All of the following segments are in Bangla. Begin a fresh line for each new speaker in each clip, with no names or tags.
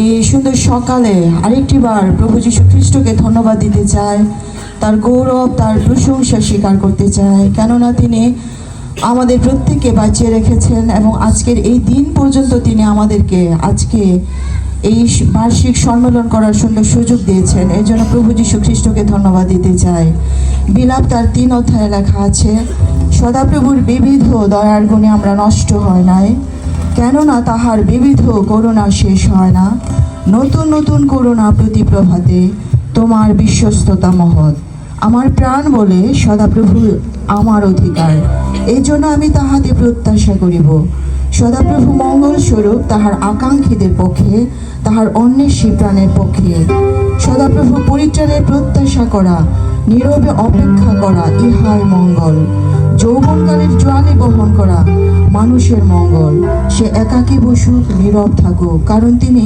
এই সুন্দর সকালে আরেকটি বার প্রভু যীশু খ্রিস্টকে ধন্যবাদ দিতে চাই, তার গৌরব, তার প্রশংসা স্বীকার করতে চাই, কেননা তিনি আমাদের প্রত্যেককে বাঁচিয়ে রেখেছেন এবং আজকের এই দিন পর্যন্ত তিনি আমাদেরকে আজকে এই বার্ষিক সম্মেলন করার সুন্দর সুযোগ দিয়েছেন। এর জন্য প্রভু যীশু খ্রিস্টকে ধন্যবাদ দিতে চাই। বিলাপ তার 3 অধ্যায়ে লেখা আছে, সদাপ্রভুর বিবিধ দয়ার গুণে আমরা নষ্ট হয় নাই, কেননা তাহার বিবিধ করুণা শেষ হয় না। নতুন নতুন করুণা প্রতি প্রভাতে, তোমার বিশ্বস্ততা মহৎ। আমার প্রাণ বলে সদাপ্রভু আমার অধিকার, এই জন্য আমি তাহাতে প্রত্যাশা করিব। সদাপ্রভু মঙ্গল স্বরূপ তাহার আকাঙ্ক্ষীদের পক্ষে, তাহার অন্বেষী প্রাণের পক্ষে। সদাপ্রভু পরিত্রাণের প্রত্যাশা করা, নীরবে অপেক্ষা করা, ইহাই মঙ্গল। যৌবনকালের জোয়ালে বহন করা মানুষের মঙ্গল। সে একাকী বসুক, নীরব থাকুক, কারণ তিনি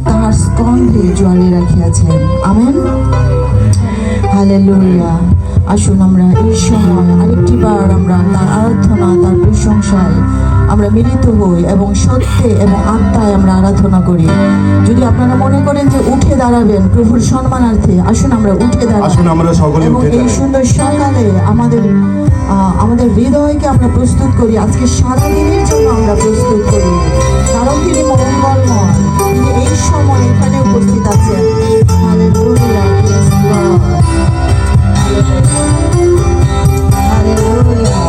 তাহার স্কন্ধে জোয়ালে রাখিয়াছেন। Amen, hallelujah. আসুন আমরা এই সময় আরেকটি বার আমরা তার আরাধনা, তার প্রশংসায় আমরা মিলিত হই এবং সত্যে এবং আত্মায় আমরা আরাধনা করি। যদি আপনারা মনে করেন যে উঠে দাঁড়াবেন প্রভুর সম্মানার্থে, আসুন আমরা উঠে দাঁড়াই এবং এই সুন্দর সকালে আমাদের হৃদয়কে আমরা প্রস্তুত করি, আজকে সারাদিনের জন্য আমরা প্রস্তুত করি, কারণ তিনি মঙ্গলময়, তিনি এই সময় এখানে উপস্থিত আছেন। Hallelujah, praise God, hallelujah.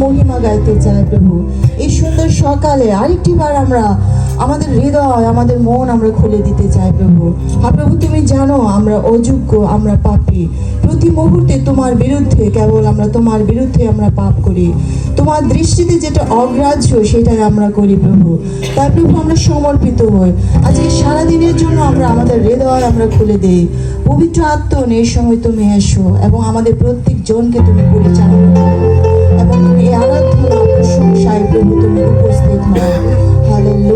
মহিমা গাইতে চাই প্রভু। এই সুন্দর সকালে আরেকটি বার আমরা আমাদের হৃদয়, আমাদের মন আমরা খুলে দিতে চাই প্রভু। হ্যাঁ প্রভু, তুমি জানো আমরা অযোগ্য, আমরা পাপী। প্রতি মুহূর্তে তোমার বিরুদ্ধে, কেবল আমরা তোমার বিরুদ্ধে আমরা পাপ করি। তোমার দৃষ্টিতে যেটা অগ্রাহ্য সেটাই আমরা করি প্রভু। তাই প্রভু আমরা সমর্পিত হই। আজকে সারাদিনের জন্য আমরা আমাদের হৃদয় আমরা খুলে দেই। পবিত্র আত্মন এই সময় তুমি এসো এবং আমাদের প্রত্যেক জনকে তুমি পরিচালনা করো এবং তুমি এই আরাধনা প্রশংসায় প্রভু তুমি উপস্থিত হও। হালেলুয়া।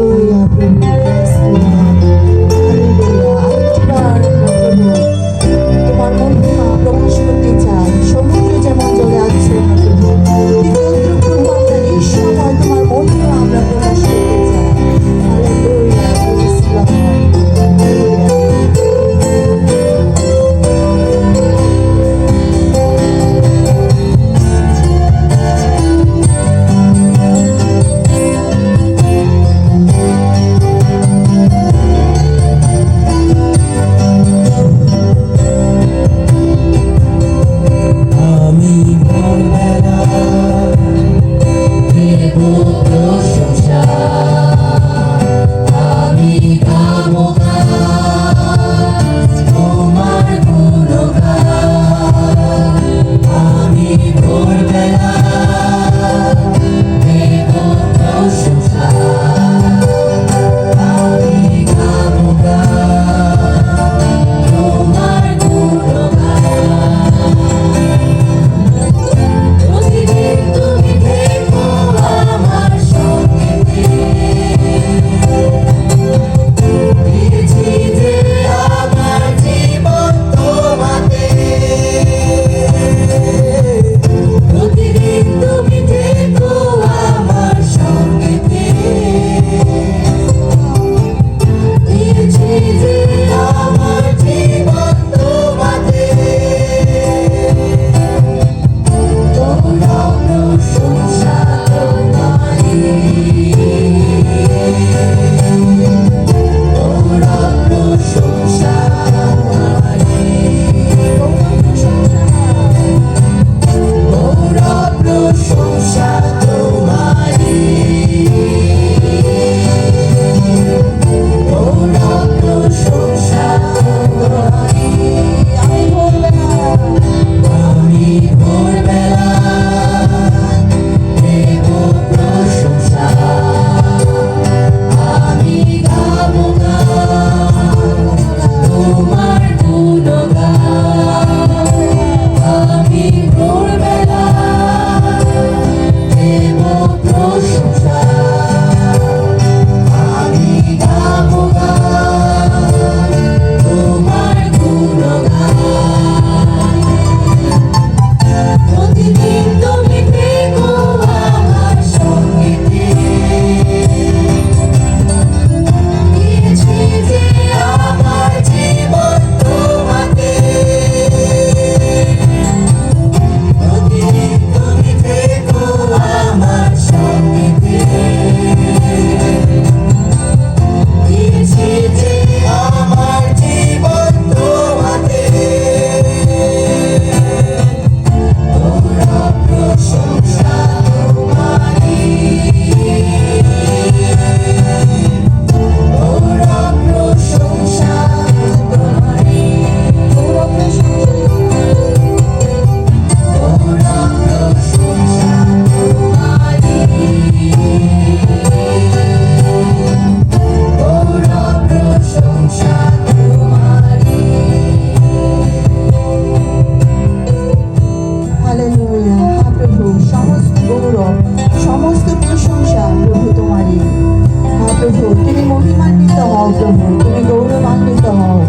প্রভু, তুমি গৌরবান্বিত হও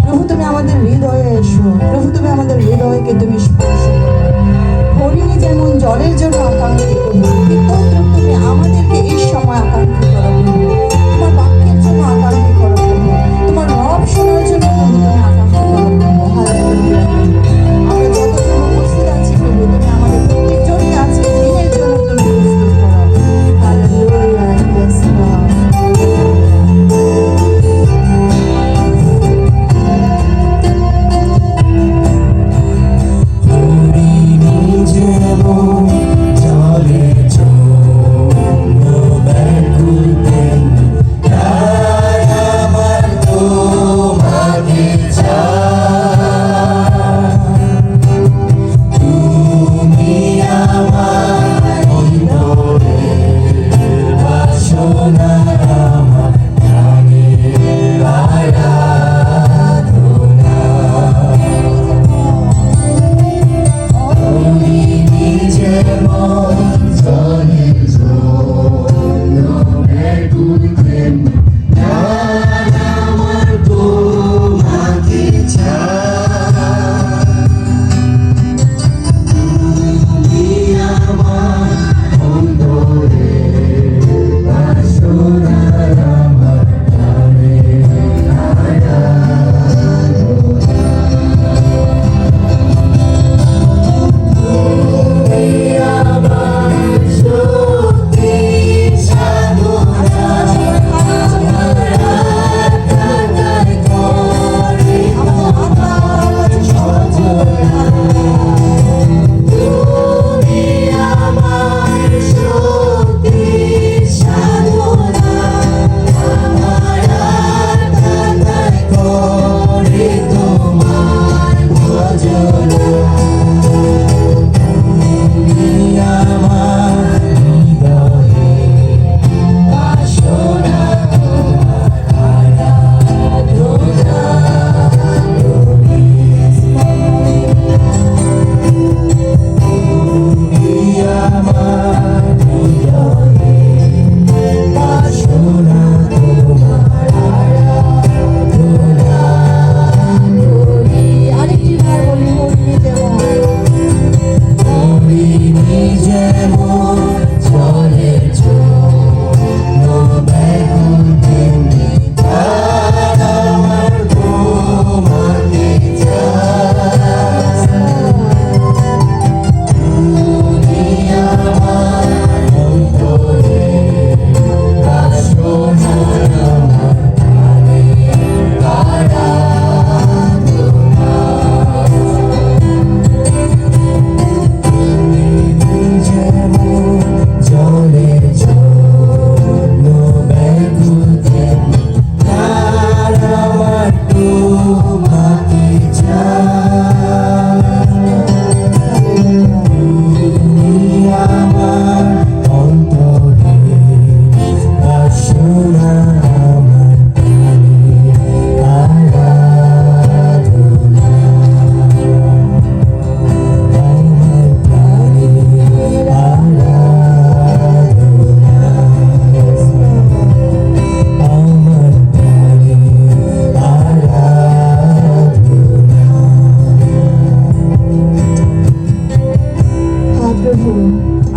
প্রভু। তুমি আমাদের হৃদয়ে এসো প্রভু, তুমি আমাদের হৃদয়কে তুমি স্পর্শ করো। হরিণী যেমন জলের জন্য আকাঙ্ক্ষী প্রভু, কিন্তু তুমি আমাদেরকে এই সময় আকাঙ্ক্ষী করো প্রভু। তোমার বাক্যের জন্য আকাঙ্ক্ষী করো প্রভু, তোমার রব শোনার জন্য প্রভু তুমি আকাঙ্ক্ষী করো প্রভু। হালেলুয়া। আমরা যতজন উপস্থিত আছি প্রভু, তুমি আমাদের প্রত্যেকজনকে আজকে দিনের জন্য তুমি প্রস্তুত করো। হালেলুয়া। Yes Lord.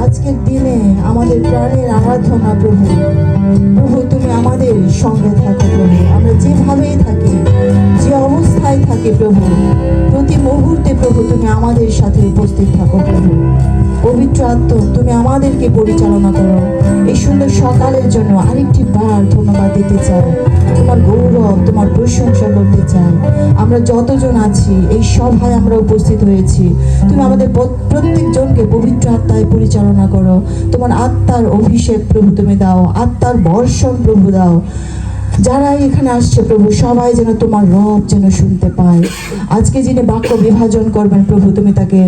আজকের দিনে আমাদের প্রাণের আরাধনা প্রভু। প্রভু তুমি আমাদের সঙ্গে থাকো প্রভু, আমরা যেভাবেই থাকি, যে অবস্থায় থাকি প্রভু, প্রতি মুহূর্তে প্রভু তুমি আমাদের সাথে উপস্থিত থাকো প্রভু। পবিত্র আত্মা তুমি আমাদেরকে পরিচালনা করো। এই সুন্দর সকালের জন্য আরেকটি বার ধন্যবাদ দিতে চাই, তোমার গৌরব, তোমার প্রশংসা করতে চাই। আমরা যতজন আছি এই সভায় আমরা উপস্থিত হয়েছি, তুমি আমাদের প্রত্যেকজনকে পবিত্র আত্মায় পরিচালনা করো। তোমার আত্মার অভিষেক প্রভু তুমি দাও, আত্মার বর্ষণ প্রভু দাও। যারা এখানে আসছে প্রভু সবাই যেন তোমার রব যেন শুনতে পায়। আজকে যিনি বাক্য বিভাজন করবেন প্রভু তুমি তাকে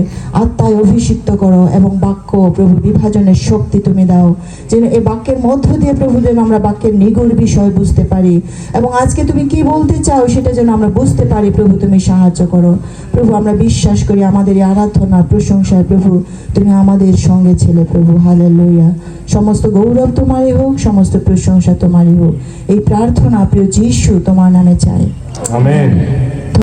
আত্মায় অভিষিক্ত করো এবং বাক্য প্রভু বিভাজনের শক্তি তুমি দাও, যেন এই বাক্যের মধ্য দিয়ে প্রভু যেন আমরা বাক্যের নিগূঢ় বিষয় বুঝতে পারি এবং আজকে তুমি কি বলতে চাও সেটা যেন আমরা বুঝতে পারি। প্রভু তুমি সাহায্য করো প্রভু। আমরা বিশ্বাস করি আমাদের এই আরাধনা প্রশংসায় প্রভু তুমি আমাদের সঙ্গে ছিলে প্রভু। হালেলুয়া। সমস্ত গৌরব তোমারই হোক, সমস্ত প্রশংসা তোমারই হোক। এই প্রার্থনা প্রার্থনা প্রিয় যিশু তোমার নামে চাই।
আমেন।